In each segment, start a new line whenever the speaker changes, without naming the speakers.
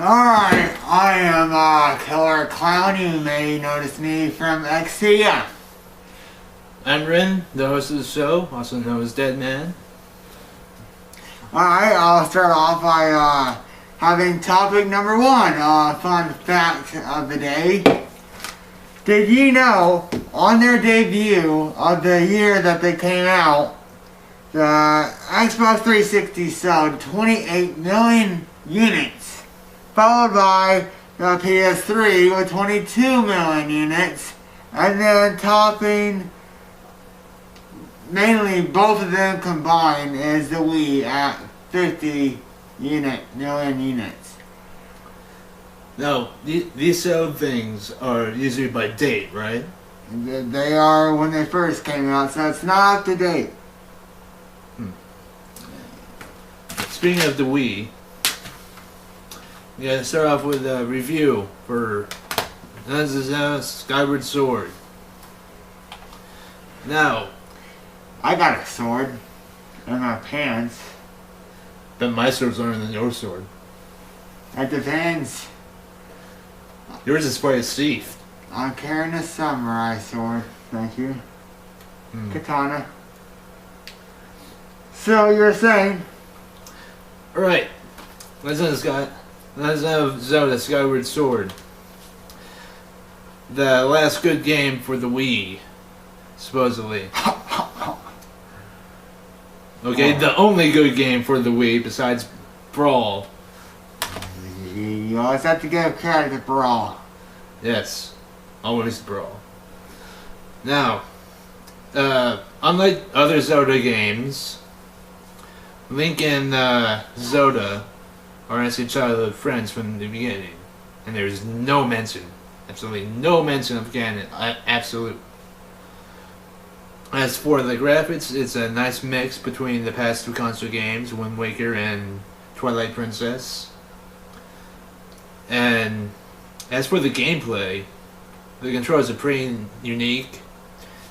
Alright, I am Killer Clown. You may notice me from XTM.
I'm Rin, the host of the show, also known as Dead Man.
Alright, I'll start off by having topic number one, fun fact of the day. Did you know, on their debut of the year that they came out, the Xbox 360 sold 28 million units, followed by the PS3 with 22 million units, and then topping mainly both of them combined is the Wii at 50 million units.
Now, these sale things are usually by date, right?
They are when they first came out, so it's not up to date.
Speaking of the Wii, we gotta start off with a review for Legend of Zelda Skyward Sword. Now,
I got a sword in my pants.
but my sword's longer than your sword.
It depends.
Yours is probably sheathed.
I'm carrying a samurai sword. Thank you. Katana. So you're saying?
Alright, Legend of Zelda Skyward Sword. The last good game for the Wii, supposedly. Okay, the only good game for the Wii besides Brawl.
You always have to give credit to Brawl.
Yes, always Brawl. Now, unlike other Zelda games, Link and Zelda are actually childhood friends from the beginning, and there's no mention, absolutely no mention of Ganon. Absolute. As for the graphics, it's a nice mix between the past two console games, Wind Waker and Twilight Princess. And as for the gameplay, the controls are pretty unique.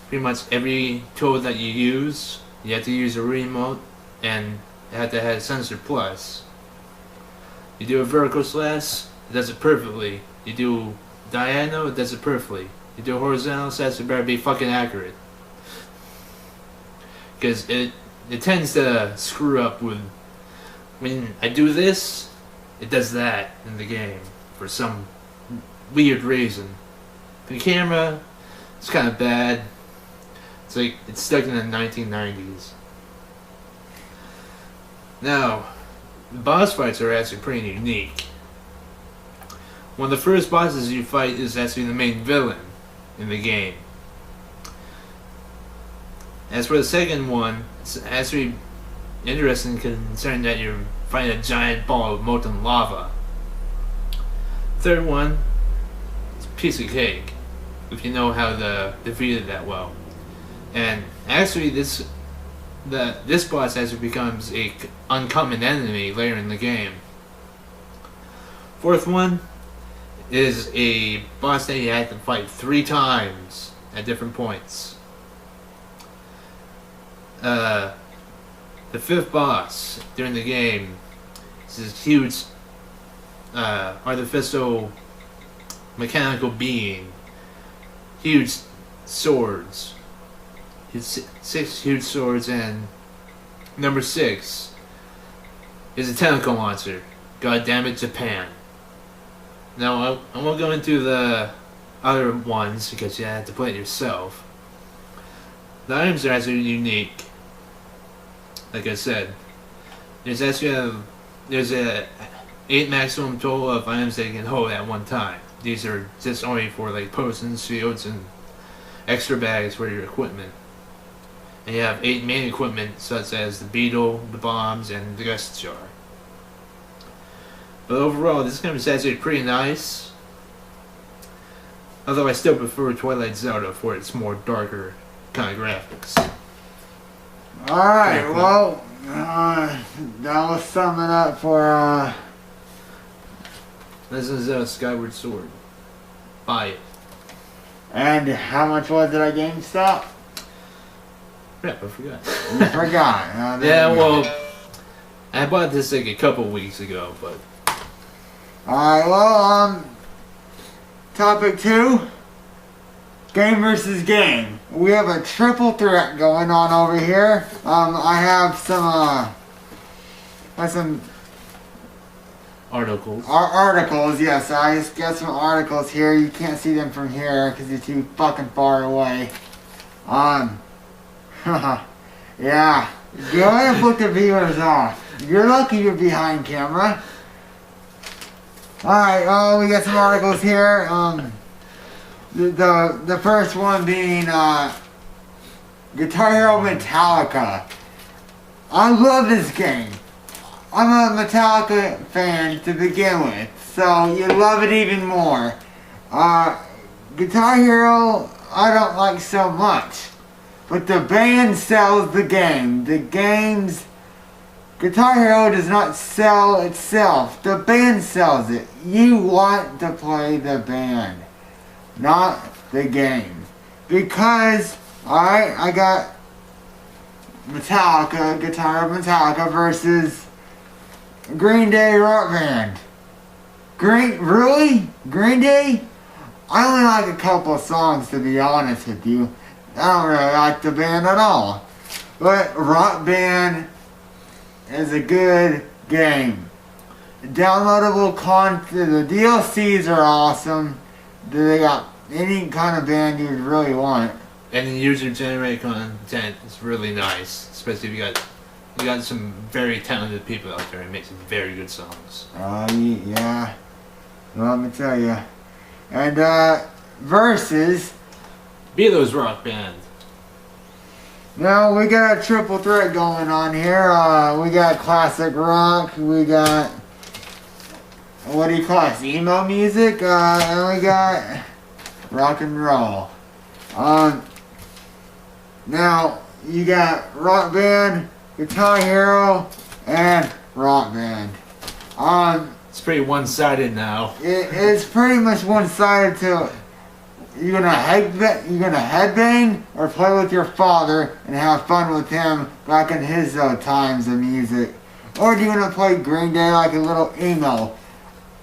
Pretty much every tool that you use, you have to use a remote, and you have to have sensor plus. You do a vertical slash, it does it perfectly. You do diagonal, it does it perfectly. You do a horizontal slash, it better be fucking accurate. Because it tends to screw up with, when I do this, it does that in the game for some weird reason. The camera, it's kind of bad. It's like it's stuck in the 1990s. Now, the boss fights are actually pretty unique. One of the first bosses you fight is actually the main villain in the game. As for the second one, it's actually interesting considering that you're fighting a giant ball of molten lava. Third one, it's a piece of cake, if you know how to defeat it that well. And actually this boss actually becomes a uncommon enemy later in the game. Fourth one is a boss that you have to fight 3 times at different points. The fifth boss during the game is this huge artificial mechanical being. Huge swords. 6 huge swords, and number 6 is a tentacle monster. God damn it, Japan. Now I won't go into the other ones because you have to play it yourself. The items are actually unique. Like I said, there's actually there's a 8 maximum total of items that you can hold at one time. These are just only for like potions, shields, and extra bags for your equipment. And you have 8 main equipment such as the beetle, the bombs, and the gust jar. But overall, this game is actually pretty nice. Although I still prefer Twilight Zelda for its more darker kind of graphics.
Alright, well, that will sum it up for,
This is Skyward Sword. Buy it.
And how much was it at GameStop?
Crap, I forgot.
You forgot.
Yeah, well, I bought this like a couple weeks ago, but
Alright, well, topic 2. Game versus game. We have a triple threat going on over here. I have some
Articles.
articles, yes. I just got some articles here. You can't see them from here because you're too fucking far away. Yeah. Go ahead and put the viewers off. You're lucky you're behind camera. Alright, we got some articles here. The first one being Guitar Hero Metallica. I love this game. I'm a Metallica fan to begin with, so you love it even more. Guitar Hero, I don't like so much, but the band sells the game. Guitar Hero does not sell itself. The band sells it. You want to play the band, not the game. Because, alright, I got Metallica, Guitar Hero Metallica versus Green Day Rock Band. Really? Green Day? I only like a couple of songs, to be honest with you. I don't really like the band at all. But Rock Band is a good game. Downloadable content, the DLCs are awesome. They got any kind of band you'd really want.
And the user-generated content is really nice, especially if you got some very talented people out there and make some very good songs.
Yeah. Well, let me tell you. And versus.
Be those Rock Band.
Now we got a triple threat going on here. We got classic rock. We got, what do you call it? Emo music. And we got rock and roll. Now you got Rock Band, Guitar Hero, and Rock Band.
It's pretty one-sided now.
It's pretty much one-sided to you're gonna headbang or play with your father and have fun with him back in his times of music, or do you wanna play Green Day like a little emo?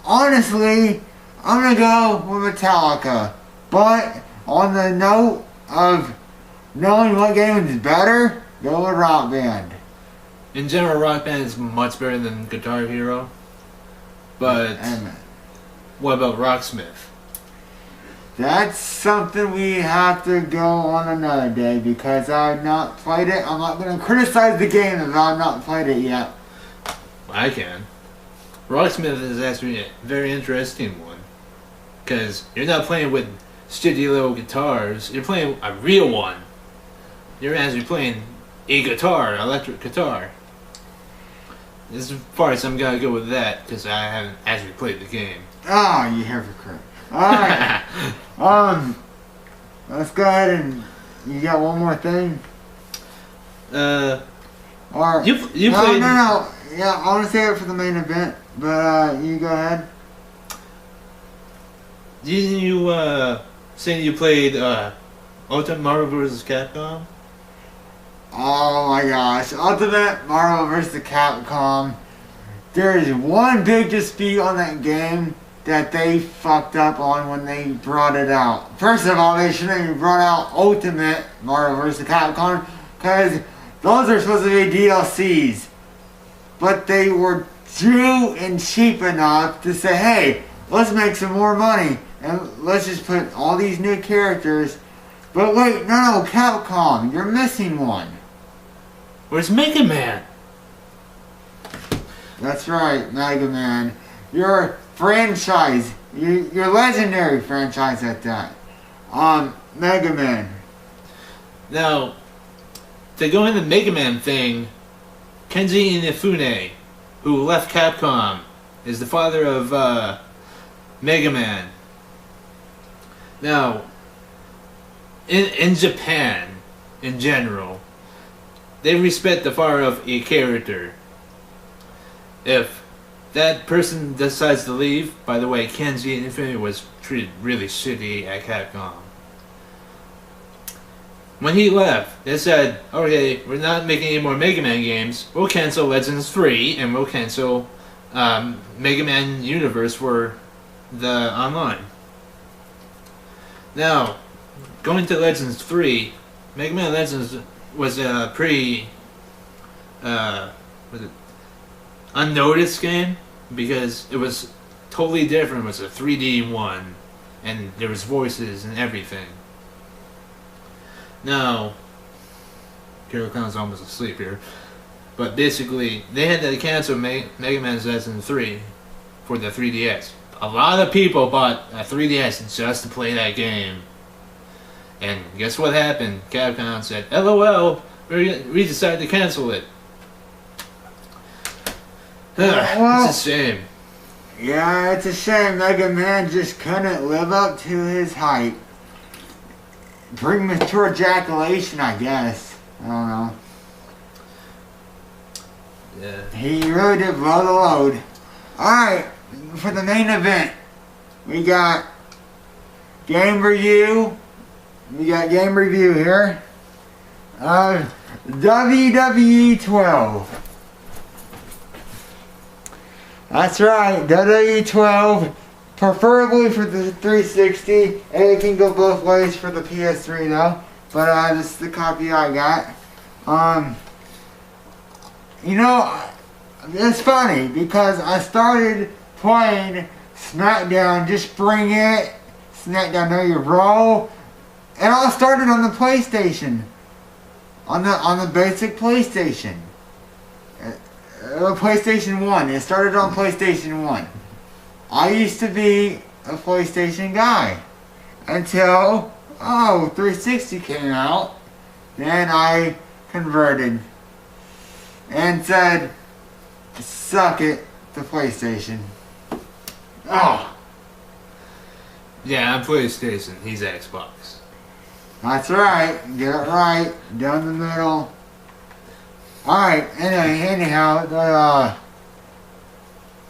Honestly, I'm gonna go with Metallica, but on the note of knowing what game is better, go with Rock Band.
In general, Rock Band is much better than Guitar Hero. But what about Rocksmith?
That's something we have to go on another day because I've not played it. I'm not going to criticize the game if I've not played it yet.
I can. Rocksmith is actually a very interesting one. Because you're not playing with shitty little guitars. You're playing a real one. You're actually playing a guitar, electric guitar. As far as I'm gonna go with that, because I haven't actually played the game.
Oh, you hypocrite. Alright. Let's go ahead and... You got one more thing?
Or you
no,
played...
No. Yeah, I want to save it for the main event, but you go ahead.
Didn't you, say you played, Ultimate Marvel vs. Capcom?
Oh my gosh, Ultimate Marvel vs. Capcom. There is one big dispute on that game that they fucked up on when they brought it out. First of all, they shouldn't have brought out Ultimate Marvel vs. Capcom because those are supposed to be DLCs. But they were due and cheap enough to say, hey, let's make some more money and let's just put all these new characters. But wait, no, Capcom, you're missing one.
Where's Mega Man?
That's right, Mega Man. Your franchise, your legendary franchise at that. Mega Man.
Now, to go into the Mega Man thing, Kenji Inafune, who left Capcom, is the father of Mega Man. Now, in Japan, in general, they respect the father of a character. If that person decides to leave, by the way, Kenji Inafune was treated really shitty at Capcom. When he left, they said, okay, we're not making any more Mega Man games, we'll cancel Legends 3, and we'll cancel Mega Man universe for the online. Now, going to Legends 3, Mega Man Legends was a pretty was it unnoticed game because it was totally different. It was a 3D one, and there was voices and everything. Now, Carol Clown's almost asleep here, but basically they had to cancel Mega Man Legends 3 for the 3DS. A lot of people bought a 3DS just to play that game. And guess what happened? Capcom said, LOL, we decided to cancel it.
Well,
it's a shame.
Yeah, it's a shame. Mega Man just couldn't live up to his hype. Premature ejaculation, I guess. I don't know.
Yeah.
He really did blow the load. Alright, for the main event, we got game review. We got game review here. WWE 12. That's right, WWE 12. Preferably for the 360. And it can go both ways for the PS3 though. But this is the copy I got. You know, it's funny because I started playing SmackDown, just bring it, SmackDown Know Your Role. It all started on the PlayStation. On the basic PlayStation. PlayStation 1. It started on PlayStation 1. I used to be a PlayStation guy. Until, 360 came out. Then I converted. And said, suck it to PlayStation. Oh.
Yeah, I'm PlayStation. He's Xbox.
That's right. Get it right. Down the middle. Alright, anyhow,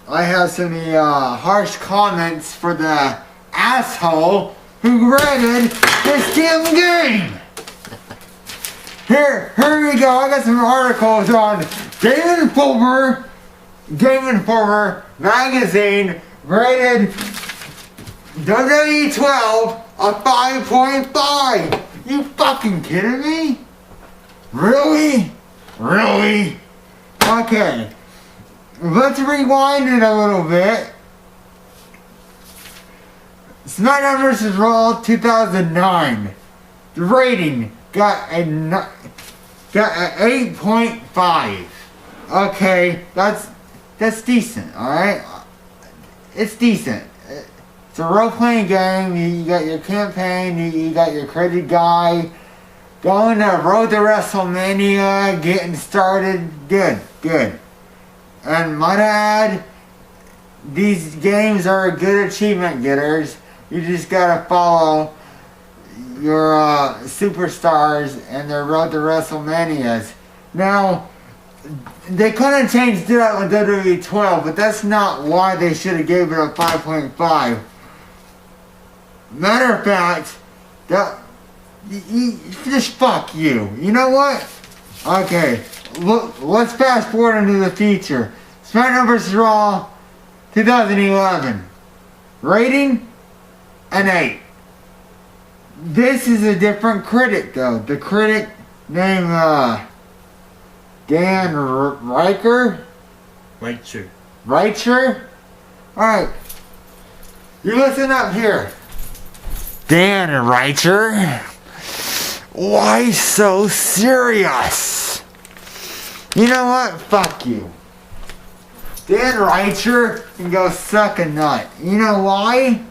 I have some harsh comments for the asshole who rated this damn game. Here we go. I got some articles on Game Informer magazine rated WWE 12 a 5.5. You fucking kidding me? Really? Really? Okay. Let's rewind it a little bit. SmackDown vs. Raw 2009. The rating got an 8.5. Okay, that's decent, alright? It's decent. It's a role-playing game. You got your campaign, you got your credit guy, going to Road to WrestleMania, getting started. Good. And might add, these games are good achievement getters. You just gotta follow your superstars and their Road to WrestleManias. Now, they could have changed it up with WWE 12, but that's not why they should have gave it a 5.5. Matter of fact, just fuck you. You know what? Okay, look, let's fast forward into the future. SmackDown vs. Raw 2011. Rating? An 8. This is a different critic though. The critic named Dan Reicher? Reicher? Alright. You listen up here. Dan Reicher? Why so serious? You know what? Fuck you. Dan Reicher can go suck a nut. You know why?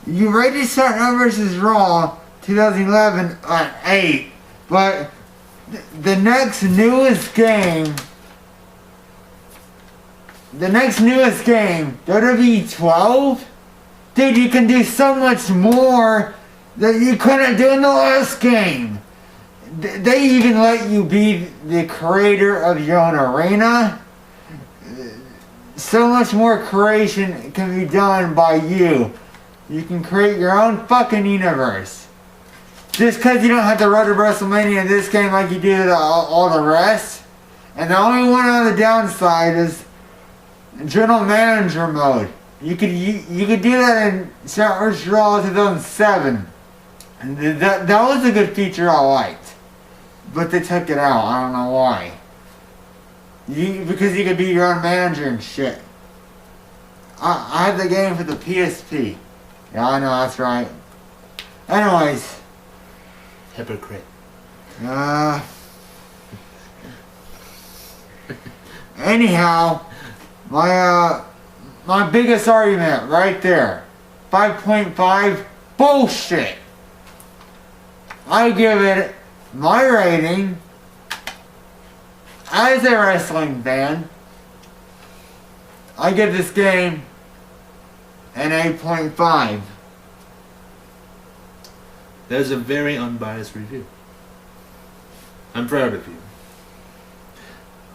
You rated SmackDown vs. Raw 2011 at 8, but the next newest game, WWE 12, dude, you can do so much more that you couldn't do in the last game. They even let you be the creator of your own arena. So much more creation can be done by you. You can create your own fucking universe. Just because you don't have to run to WrestleMania in this game like you do all the rest. And the only one on the downside is general manager mode. You could do that in Saints Row 2007. And that was a good feature I liked. But they took it out. I don't know why. Because you could be your own manager and shit. I had the game for the PSP. Yeah, I know, that's right. Anyways.
Hypocrite.
Anyhow, my biggest argument right there. 5.5 bullshit. I give it my rating as a wrestling fan. I give this game an 8.5.
That is a very unbiased review. I'm proud of you.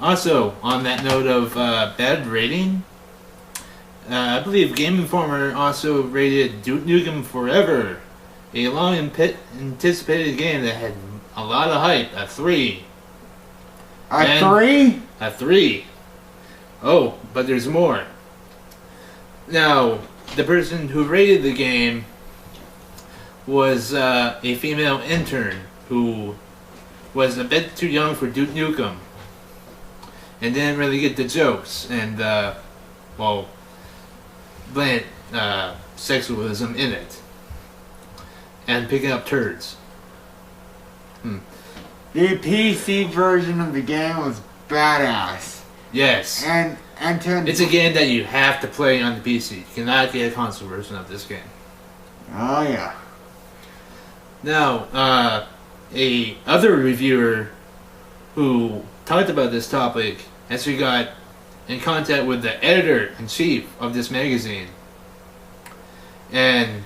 Also, on that note of bad rating, I believe Game Informer also rated Duke Nukem Forever, a long anticipated game that had a lot of hype, a 3.
A 3?
A 3. Oh, but there's more. Now, the person who rated the game was a female intern who was a bit too young for Duke Nukem and didn't really get the jokes and, blatant sexualism in it and picking up turds.
The PC version of the game was badass.
Yes.
And
it's a game that you have to play on the PC. You cannot get a console version of this game.
Oh yeah.
Now, a other reviewer who talked about this topic actually got in contact with the editor-in-chief of this magazine. And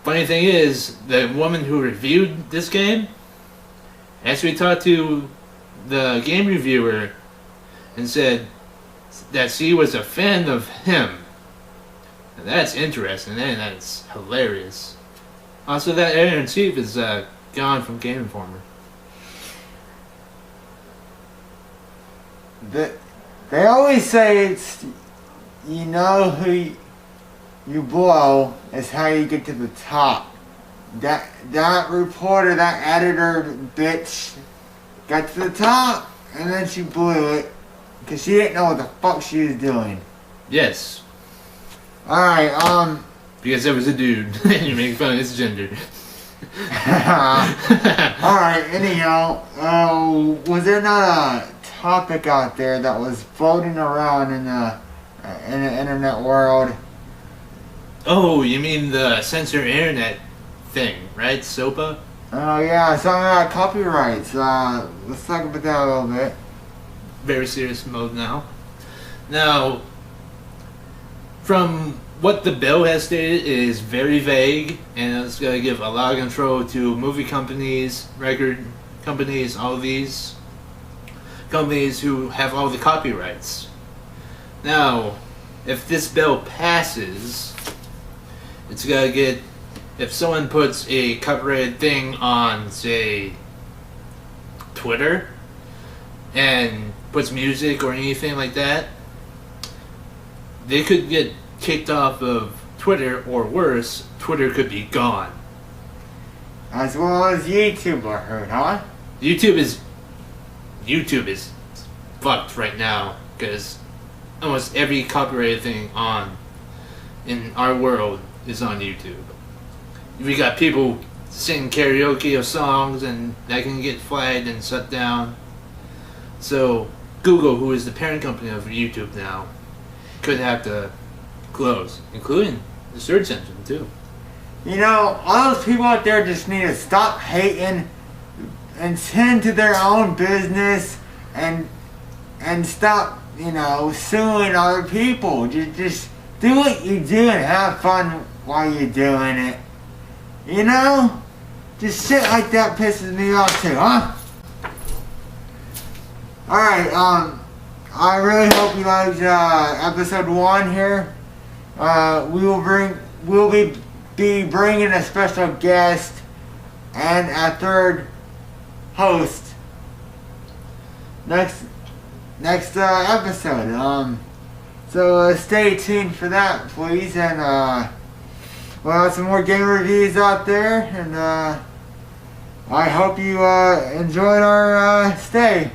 funny thing is, the woman who reviewed this game actually talked to the game reviewer and said that she was a fan of him. And that's interesting, and that's hilarious. Also, that editor-in-chief is gone from Game Informer.
They always say it's, you know who you blow is how you get to the top. That reporter, that editor bitch, got to the top, and then she blew it, because she didn't know what the fuck she was doing.
Yes.
Alright,
because there was a dude, and you're making fun of his gender.
Alright, anyhow, was there not a topic out there that was floating around in the internet world?
Oh, you mean the censor internet thing, right? SOPA?
Oh yeah, something about copyrights. Let's talk about that a little bit.
Very serious mode now. Now, from what the bill has stated, it is very vague, and it's going to give a lot of control to movie companies, record companies, all these companies who have all the copyrights. Now, if this bill passes, it's going to get, if someone puts a copyrighted thing on, say, Twitter, and puts music or anything like that, they could get kicked off of Twitter, or worse, Twitter could be gone.
As well as YouTube, I heard, huh?
YouTube is fucked right now, because almost every copyrighted thing in our world is on YouTube. We got people singing karaoke of songs, and that can get flagged and shut down. So Google, who is the parent company of YouTube now, could have to close, including the search engine too.
You know, all those people out there just need to stop hating and tend to their own business and stop, you know, suing other people. Just do what you do and have fun while you're doing it. You know? Just shit like that pisses me off too, huh? Alright, I really hope you liked episode 1 here. We'll be bringing a special guest and a third host next episode. So stay tuned for that, please. And we'll have some more game reviews out there. And I hope you enjoyed our stay.